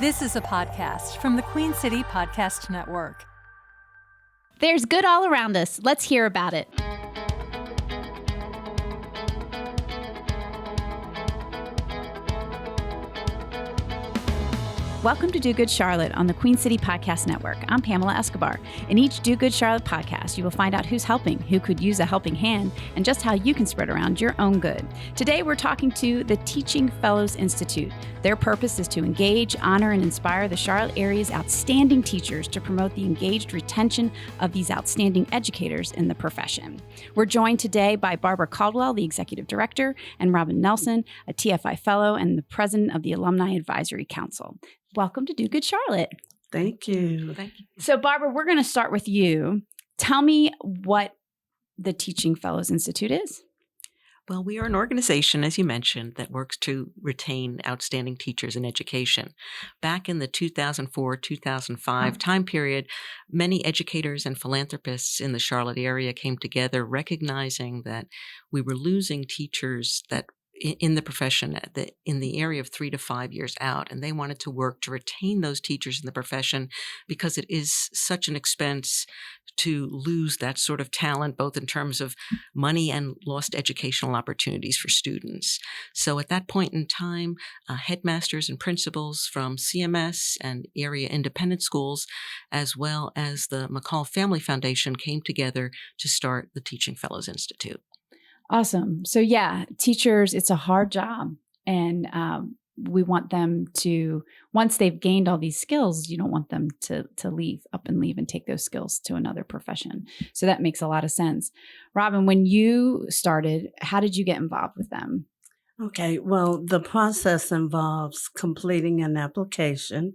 This is a podcast from the Queen City Podcast Network. There's good all around us. Let's hear about it. Welcome to Do Good Charlotte on the Queen City Podcast Network. I'm Pamela Escobar. In each Do Good Charlotte podcast, you will find out who's helping, who could use a helping hand, and just how you can spread around your own good. Today, we're talking to the Teaching Fellows Institute. Their purpose is to engage, honor, and inspire the Charlotte area's outstanding teachers to promote the engaged retention of these outstanding educators in the profession. We're joined today by Barbara Caldwell, the Executive Director, and Robin Nelson, a TFI Fellow and the President of the Alumni Advisory Council. Welcome to Do Good Charlotte. Thank you. Thank you. So, Barbara, we're going to start with you. Tell me what the Teaching Fellows Institute is. Well, we are an organization, as you mentioned, that works to retain outstanding teachers in education. Back in the 2004-2005 time period, many educators and philanthropists in the Charlotte area came together recognizing that we were losing teachers that in the profession in the area of 3 to 5 years out. And they wanted to work to retain those teachers in the profession because it is such an expense to lose that sort of talent, both in terms of money and lost educational opportunities for students. So at that point in time, headmasters and principals from CMS and area independent schools, as well as the McCall Family Foundation, came together to start the Teaching Fellows Institute. Awesome. So yeah, teachers, it's a hard job. And we want them to, once they've gained all these skills, you don't want them to leave and take those skills to another profession. So that makes a lot of sense. Robin, when you started, how did you get involved with them? Okay, well, the process involves completing an application.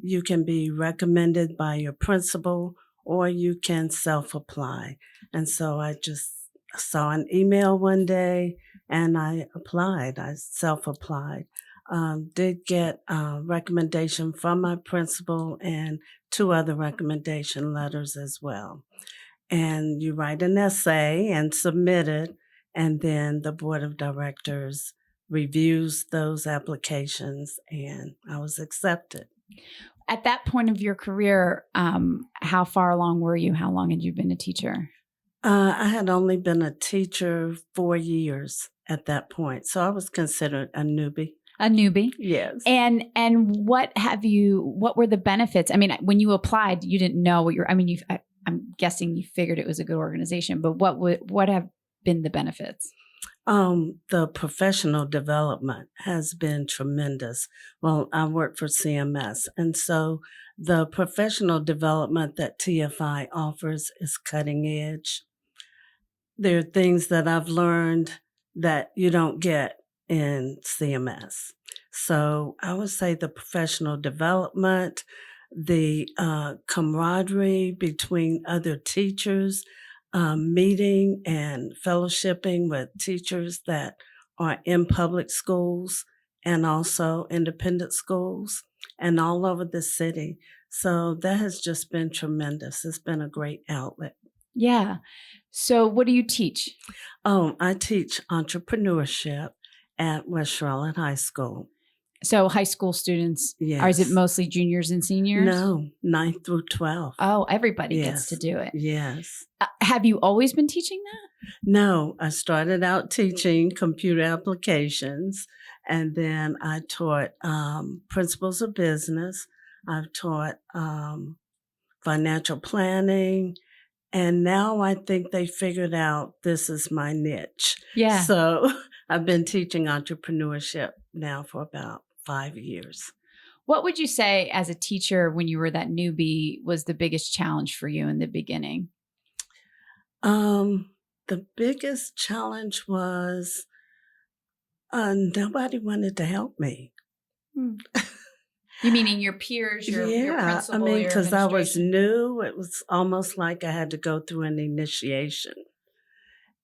You can be recommended by your principal or you can self-apply. And so I just saw an email one day and I applied. I self-applied. Did get a recommendation from my principal and 2 other recommendation letters as well. And you write an essay and submit it, and then the board of directors reviews those applications, and I was accepted. At that point of your career, how far along were you? How long had you been a teacher? I had only been a teacher 4 years at that point, so I was considered a newbie. A newbie? Yes. And what were the benefits? I mean, when you applied, you didn't know what I'm guessing you figured it was a good organization, but what have been the benefits? The professional development has been tremendous. Well, I work for CMS, and so the professional development that TFI offers is cutting edge. There are things that I've learned that you don't get in CMS. So I would say the professional development, the camaraderie between other teachers, meeting and fellowshipping with teachers that are in public schools and also independent schools and all over the city. So that has just been tremendous. It's been a great outlet. Yeah. So what do you teach? I teach entrepreneurship at West Charlotte High School. So high school students, Yes. Or is it mostly juniors and seniors? No, 9th through 12. Oh, everybody Yes. gets to do it. Yes. Have you always been teaching that? No, I started out teaching computer applications, and then I taught principles of business. I've taught financial planning, and now I think they figured out this is my niche. Yeah. So I've been teaching entrepreneurship now for about 5 years. What would you say as a teacher when you were that newbie was the biggest challenge for you in the beginning? The biggest challenge was nobody wanted to help me. You meaning your peers, your principal, your because I was administration? new, it was almost like I had to go through an initiation.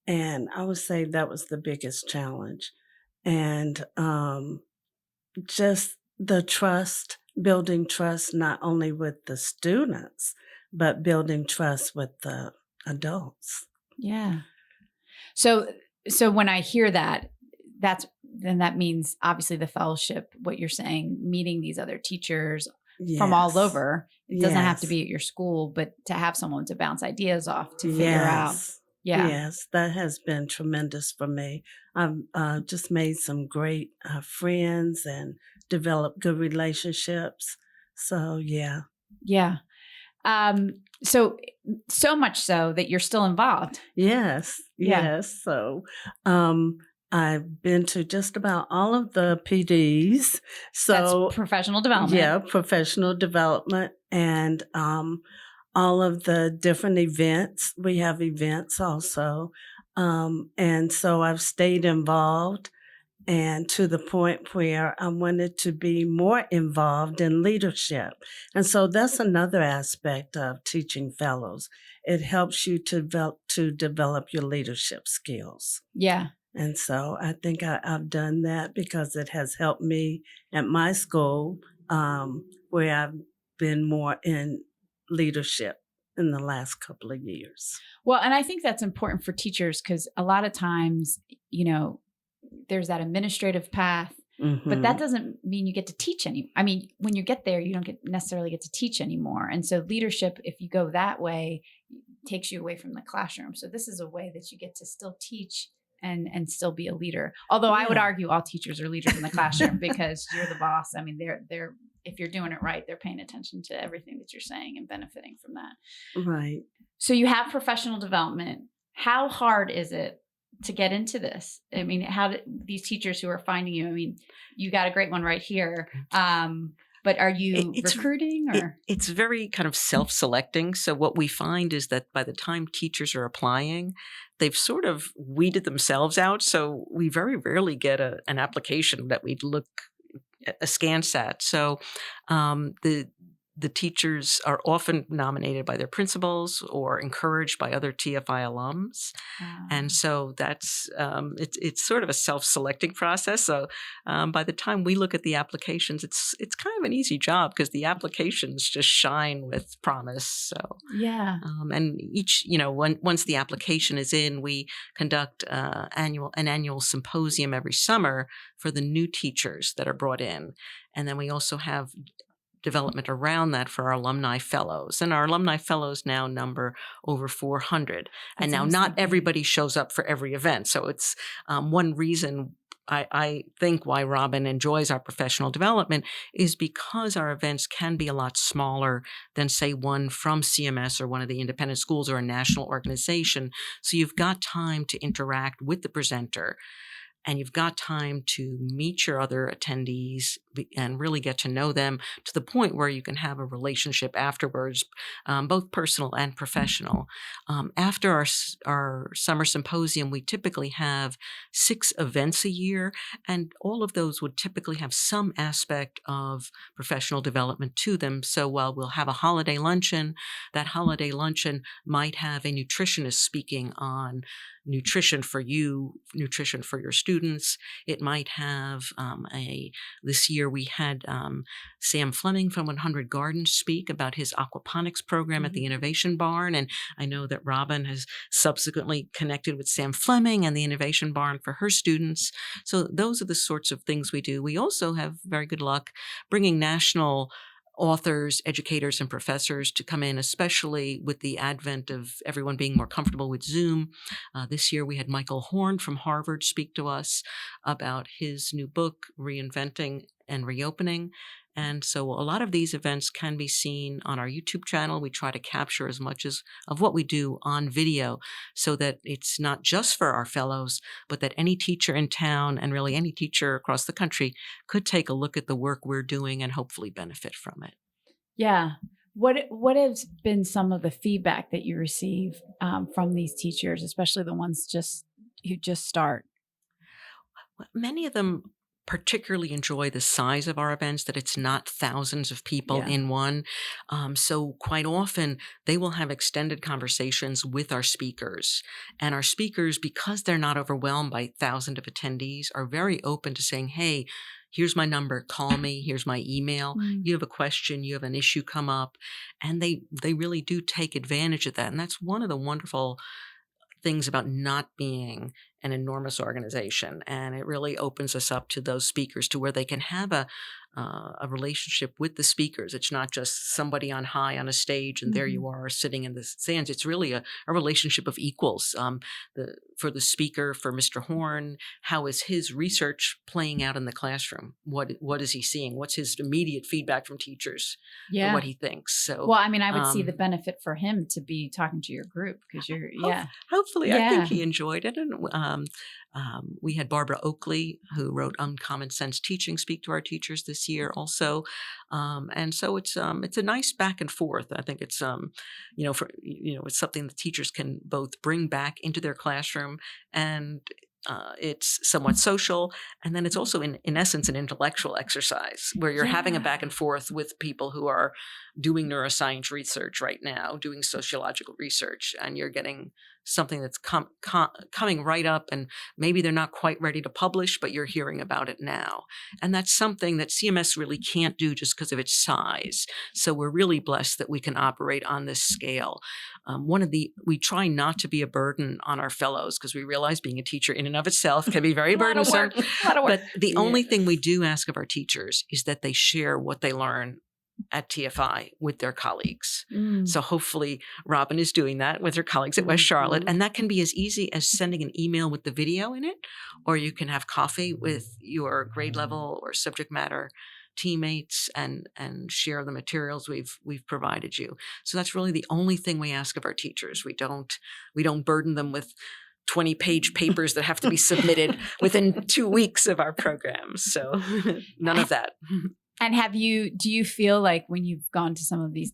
And I would say that was the biggest challenge. And just the trust, building trust not only with the students, but building trust with the adults. Yeah. So when I hear that, then that means obviously the fellowship, what you're saying, meeting these other teachers from all over. It doesn't have to be at your school, but to have someone to bounce ideas off to figure out. Yeah. Yes, that has been tremendous for me. I've just made some great friends and developed good relationships. So, yeah. Yeah. So much so that you're still involved. Yes. Yeah. Yes. So, I've been to just about all of the PDs. So, That's professional development. yeah, professional development and all of the different events. We have events also. And so I've stayed involved and to the point where I wanted to be more involved in leadership. And so that's another aspect of teaching fellows. It helps you to develop your leadership skills. Yeah. And so I think I've done that because it has helped me at my school, where I've been more in leadership in the last couple of years. Well, and I think that's important for teachers because a lot of times, there's that administrative path, but that doesn't mean you get to teach I mean, when you get there, you don't necessarily get to teach anymore. And so leadership, if you go that way, takes you away from the classroom. So this is a way that you get to still teach and still be a leader. Although I would argue all teachers are leaders in the classroom because you're the boss. I mean, they're if you're doing it right, they're paying attention to everything that you're saying and benefiting from that. Right. So you have professional development. How hard is it to get into this? I mean, how do these teachers who are finding you? I mean, you got a great one right here. But are you recruiting or? It's very kind of self-selecting. So what we find is that by the time teachers are applying, they've sort of weeded themselves out. So we very rarely get an application that we'd look askance at. So the teachers are often nominated by their principals or encouraged by other TFI alums. And so that's, it's sort of a self-selecting process. So by the time we look at the applications, it's kind of an easy job because the applications just shine with promise. So, yeah. And each, once the application is in, we conduct an annual symposium every summer for the new teachers that are brought in. And then we also have development around that for our alumni fellows. And our alumni fellows now number over 400. And now not everybody shows up for every event. So it's one reason I think why Robin enjoys our professional development is because our events can be a lot smaller than, say, one from CMS or one of the independent schools or a national organization. So you've got time to interact with the presenter. And you've got time to meet your other attendees and really get to know them to the point where you can have a relationship afterwards, both personal and professional. After our summer symposium, we typically have 6 events a year, and all of those would typically have some aspect of professional development to them. So while we'll have a holiday luncheon, that holiday luncheon might have a nutritionist speaking on nutrition for you, nutrition for your students. It might have this year we had Sam Fleming from 100 Gardens speak about his aquaponics program at the Innovation Barn. And I know that Robin has subsequently connected with Sam Fleming and the Innovation Barn for her students. So those are the sorts of things we do. We also have very good luck bringing national authors, educators, and professors to come in, especially with the advent of everyone being more comfortable with Zoom. This year we had Michael Horn from Harvard speak to us about his new book, Reinventing and Reopening. And so a lot of these events can be seen on our YouTube channel. We try to capture as much of what we do on video so that it's not just for our fellows, but that any teacher in town and really any teacher across the country could take a look at the work we're doing and hopefully benefit from it. Yeah. What has been some of the feedback that you receive from these teachers, especially the ones who just start? Many of them particularly enjoy the size of our events, that it's not thousands of people in one. So quite often they will have extended conversations with our speakers. And our speakers, because they're not overwhelmed by thousands of attendees, are very open to saying, hey, here's my number, call me, here's my email. You have a question, you have an issue come up. And they really do take advantage of that. And that's one of the wonderful things about not being an enormous organization, and it really opens us up to those speakers to where they can have a relationship with the speakers. It's not just somebody on high on a stage and there you are sitting in the stands. It's really a relationship of equals. For the speaker, for Mr. Horn, how is his research playing out in the classroom? What is he seeing? What's his immediate feedback from teachers? Yeah. What he thinks. So, well, I mean, I would see the benefit for him to be talking to your group because you're, hopefully, I think he enjoyed it. And we had Barbara Oakley, who wrote Uncommon Sense Teaching, speak to our teachers this year also. And so it's a nice back and forth. I think it's, it's something the teachers can both bring back into their classroom, and it's somewhat social. And then it's also in essence, an intellectual exercise where you're having a back and forth with people who are doing neuroscience research right now, doing sociological research, and you're getting something that's coming right up, and maybe they're not quite ready to publish, but you're hearing about it now. And that's something that CMS really can't do just because of its size. So we're really blessed that we can operate on this scale. We try not to be a burden on our fellows because we realize being a teacher in and of itself can be very burdensome. But the only thing we do ask of our teachers is that they share what they learn at TFI with their colleagues. So hopefully Robin is doing that with her colleagues at West Charlotte. And that can be as easy as sending an email with the video in it, or you can have coffee with your grade level or subject matter teammates and share the materials we've provided you. So that's really the only thing we ask of our teachers. We don't burden them with 20-page papers that have to be submitted within 2 weeks of our programs. So none of that. And do you feel like when you've gone to some of these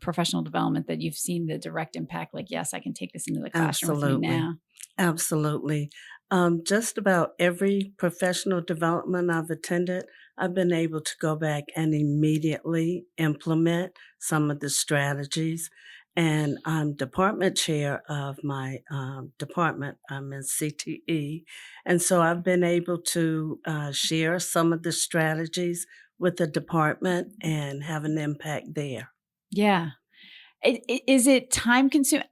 professional development that you've seen the direct impact, like, yes, I can take this into the classroom with me now? Absolutely. Just about every professional development I've attended, I've been able to go back and immediately implement some of the strategies. And I'm department chair of my department. I'm in CTE. And so I've been able to share some of the strategies with the department and have an impact there. Yeah. Is it time consuming?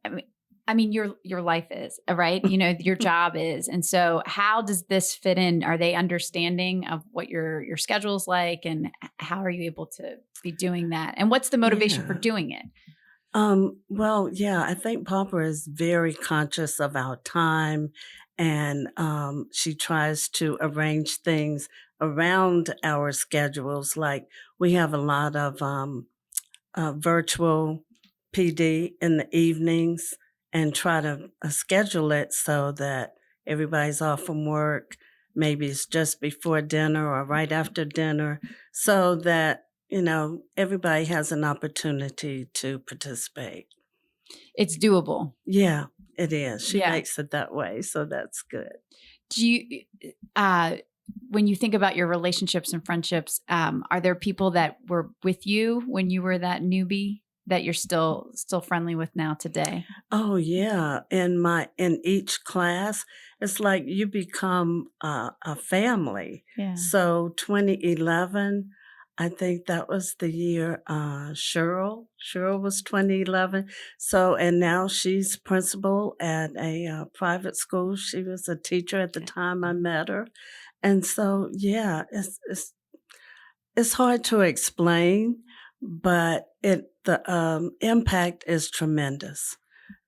I mean, your life is, right? Your job is. And so how does this fit in? Are they understanding of what your schedule's like, and how are you able to be doing that? And what's the motivation for doing it? I think Barbara is very conscious of our time, and she tries to arrange things around our schedules. Like we have a lot of virtual PD in the evenings, and try to schedule it so that everybody's off from work. Maybe it's just before dinner or right after dinner, so that everybody has an opportunity to participate. It's doable. Yeah, it is. She makes it that way, so that's good. Do you, when you think about your relationships and friendships, are there people that were with you when you were that newbie that you're still friendly with now today? Oh yeah, in each class, it's like you become a family. Yeah. So 2011. I think that was the year Cheryl was 2011. So, and now she's principal at a private school. She was a teacher at the time I met her. And so, yeah, it's hard to explain, but the impact is tremendous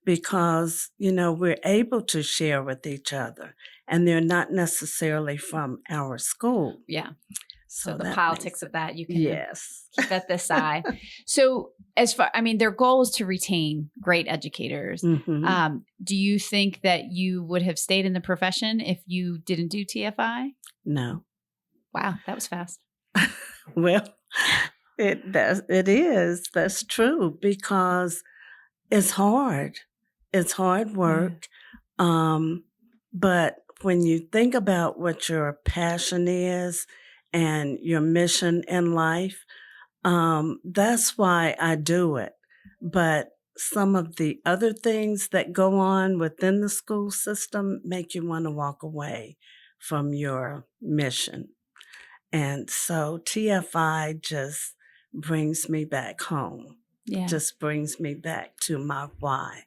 because, we're able to share with each other, and they're not necessarily from our school. Yeah. So the that politics of that, you can keep at the side. So their goal is to retain great educators. Mm-hmm. Do you think that you would have stayed in the profession if you didn't do TFI? No. Wow, that was fast. Well, it is. That's true, because it's hard. It's hard work. But when you think about what your passion is and your mission in life, that's why I do it. But some of the other things that go on within the school system make you want to walk away from your mission. And so TFI just brings me back home. Yeah. Just brings me back to my why.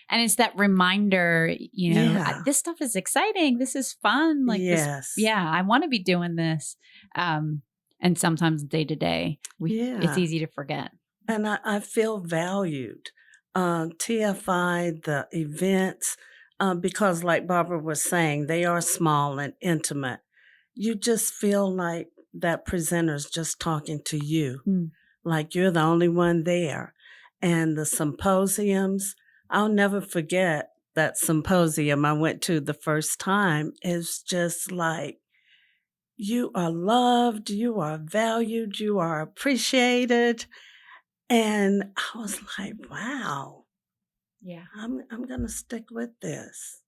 And it's that reminder, Yeah. this stuff is exciting. This is fun. Like Yes. this. Yeah. I want to be doing this. And sometimes day to day, it's Yeah. easy to forget. And I feel valued. TFI, the events, because like Barbara was saying, they are small and intimate. You just feel like that presenter's just talking to you, like you're the only one there. And the symposiums, I'll never forget that symposium I went to the first time. Is just like, you are loved, you are valued, you are appreciated. And I was like, wow, Yeah. I'm going to stick with this.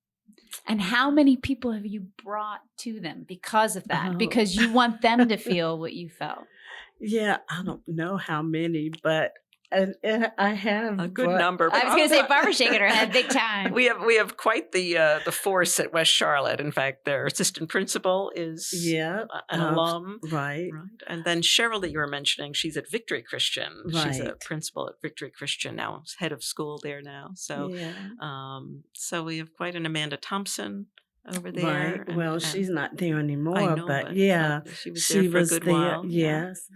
And how many people have you brought to them because of that? Oh. Because you want them to feel what you felt. Yeah, I don't know how many, but I have a good number. I was going to say Barbara's shaking her head big time. We have quite the force at West Charlotte. In fact, their assistant principal is an alum, right? And then Cheryl, that you were mentioning, she's at Victory Christian. Right. She's a principal at Victory Christian now, head of school there now. So, so we have quite an Amanda Thompson over there. Right. Well, she's not there anymore, I know, but she was there for a good while. Yes.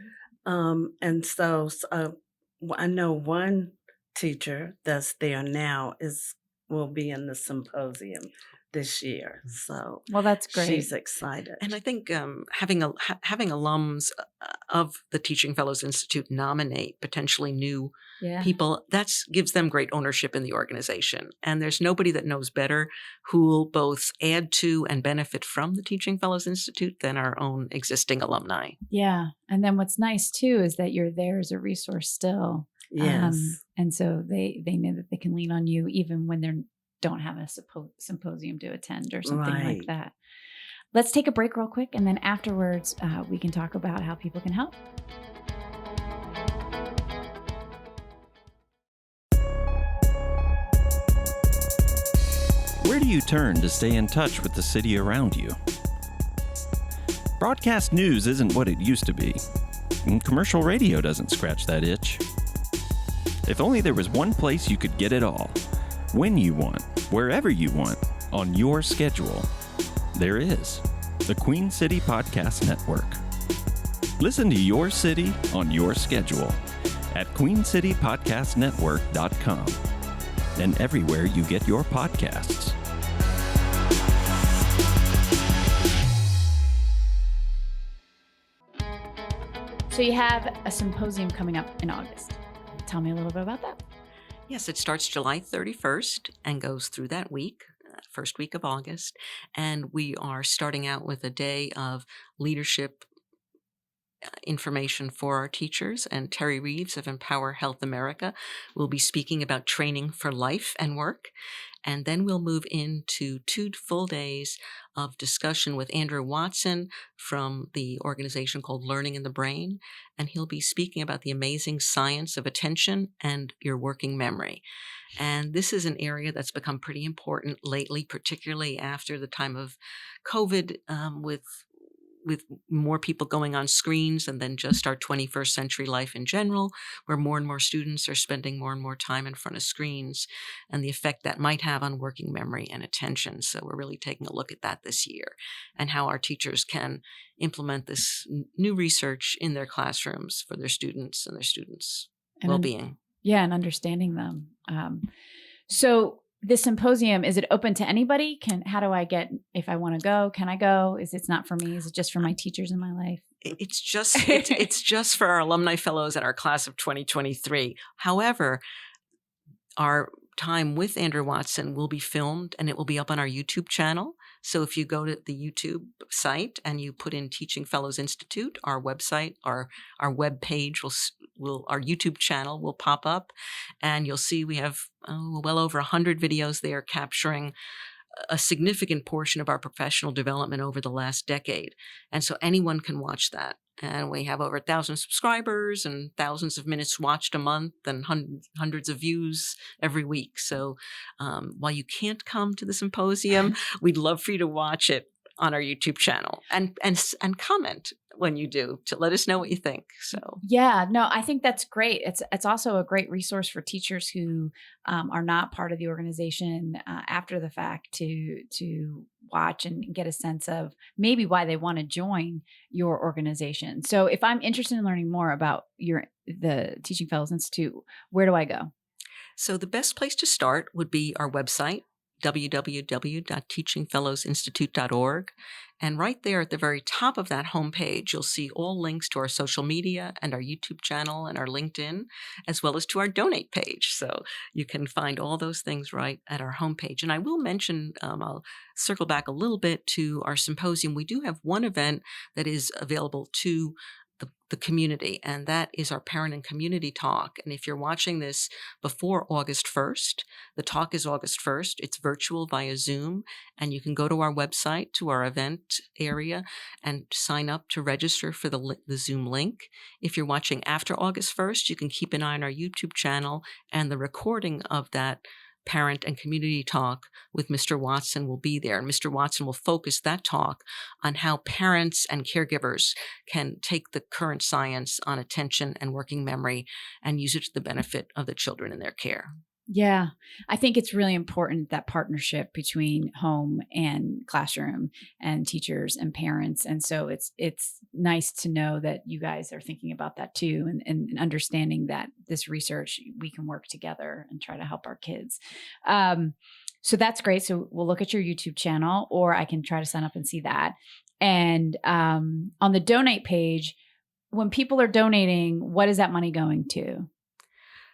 And so I know one teacher that's there now will be in the symposium this year. So well, that's great. She's excited. And I think having alums of the Teaching Fellows Institute nominate potentially new people, that gives them great ownership in the organization. And there's nobody that knows better who will both add to and benefit from the Teaching Fellows Institute than our own existing alumni. Yeah. And then what's nice too is that you're there as a resource still. Yes. And so they know that they can lean on you even when they don't have a symposium to attend or something like that. Let's take a break real quick. And then afterwards, we can talk about how people can help. Where do you turn to stay in touch with the city around you? Broadcast news isn't what it used to be, and commercial radio doesn't scratch that itch. If only there was one place you could get it all, when you want, wherever you want, on your schedule. There is the Queen City Podcast Network. Listen to your city on your schedule at queencitypodcastnetwork.com and everywhere you get your podcasts. So you have a symposium coming up in August. Tell me a little bit about that. Yes, it starts July 31st and goes through that week, first week of August. And we are starting out with a day of leadership information for our teachers. And Terry Reeves of Empower Health America will be speaking about training for life and work. And then we'll move into 2 full days of discussion with Andrew Watson from the organization called Learning in the Brain. And he'll be speaking about the amazing science of attention and your working memory. And this is an area that's become pretty important lately, particularly after the time of COVID, with more people going on screens and then just our 21st century life in general, where more and more students are spending more and more time in front of screens and the effect that might have on working memory and attention. So we're really taking a look at that this year and how our teachers can implement this new research in their classrooms for their students and their students' well-being. And understanding them. So this symposium, is it open to anybody? How do I get, if I want to go, can I go? It's not for me? Is it just for my teachers in my life? It's just it's just for our alumni fellows and our class of 2023. However, our time with Andrew Watson will be filmed and it will be up on our YouTube channel. So if you go to the YouTube site and you put in Teaching Fellows Institute, our website, our web page our YouTube channel will pop up, and you'll see we have well over 100 videos there capturing a significant portion of our professional development over the last decade. And so anyone can watch that. And we have over 1,000 subscribers and thousands of minutes watched a month and hundreds of views every week. So while you can't come to the symposium, we'd love for you to watch it on our YouTube channel and comment. when you do, to let us know what you think. So yeah, no, I think that's great. It's also a great resource for teachers who are not part of the organization after the fact to watch and get a sense of maybe why they want to join your organization. So if I'm interested in learning more about the Teaching Fellows Institute, where do I go? So the best place to start would be our website, www.teachingfellowsinstitute.org. And right there at the very top of that homepage, you'll see all links to our social media and our YouTube channel and our LinkedIn, as well as to our donate page. So you can find all those things right at our homepage. And I will mention, I'll circle back a little bit to our symposium. We do have one event that is available to the community, and that is our parent and community talk. And if you're watching this before August 1st, the talk is August 1st. It's virtual via Zoom, and you can go to our website, to our event area, and sign up to register for the Zoom link. If you're watching after August 1st, you can keep an eye on our YouTube channel, and the recording of that parent and community talk with Mr. Watson will be there. And Mr. Watson will focus that talk on how parents and caregivers can take the current science on attention and working memory and use it to the benefit of the children in their care. Yeah, I think it's really important, that partnership between home and classroom and teachers and parents. And so it's nice to know that you guys are thinking about that too, and understanding that this research, we can work together and try to help our kids. So that's great. So we'll look at your YouTube channel, or I can try to sign up and see that. And on the donate page, when people are donating, what is that money going to?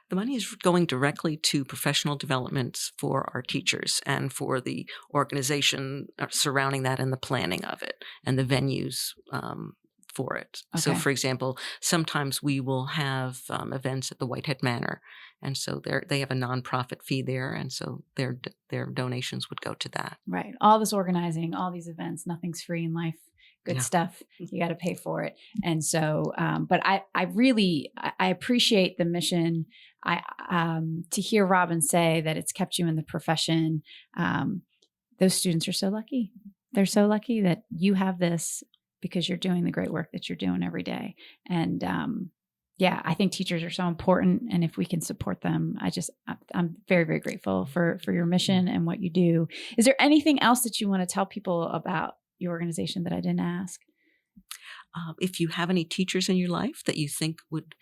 The money is going directly to professional development for our teachers and for the organization surrounding that and the planning of it and the venues for it. Okay. So, for example, sometimes we will have events at the Whitehead Manor, and so they have a nonprofit fee there, and so their donations would go to that. Right. All this organizing, all these events, nothing's free in life. Good stuff. You got to pay for it. And so, but I really appreciate the mission. To hear Robin say that it's kept you in the profession. Those students are so lucky. They're so lucky that you have this, because you're doing the great work that you're doing every day. And I think teachers are so important. And if we can support them, I'm very, very grateful for your mission and what you do. Is there anything else that you want to tell people about your organization that I didn't ask? If you have any teachers in your life that you think would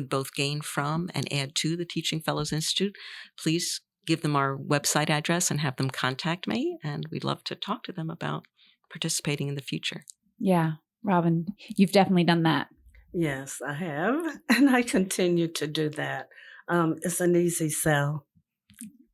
both gain from and add to the Teaching Fellows Institute, please give them our website address and have them contact me, and we'd love to talk to them about participating in the future. Yeah, Robin, you've definitely done that. Yes, I have, and I continue to do that. It's an easy sell.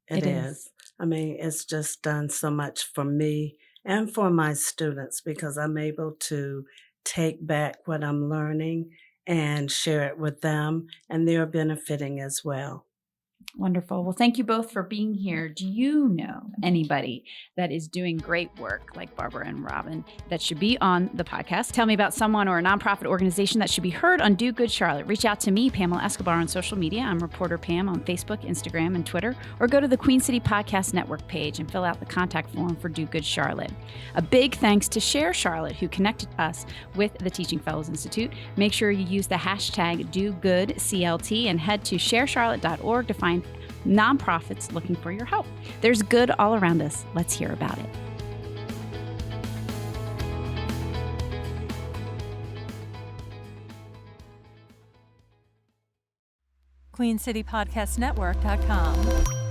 It is. I mean, it's just done so much for me and for my students, because I'm able to take back what I'm learning and share it with them, and they're benefiting as well. Wonderful. Well, thank you both for being here. Do you know anybody that is doing great work like Barbara and Robin that should be on the podcast? Tell me about someone or a nonprofit organization that should be heard on Do Good Charlotte. Reach out to me, Pamela Escobar, on social media. I'm Reporter Pam on Facebook, Instagram, and Twitter. Or go to the Queen City Podcast Network page and fill out the contact form for Do Good Charlotte. A big thanks to Share Charlotte, who connected us with the Teaching Fellows Institute. Make sure you use the hashtag DoGoodCLT and head to sharecharlotte.org to find nonprofits looking for your help. There's good all around us. Let's hear about it. QueenCityPodcastNetwork.com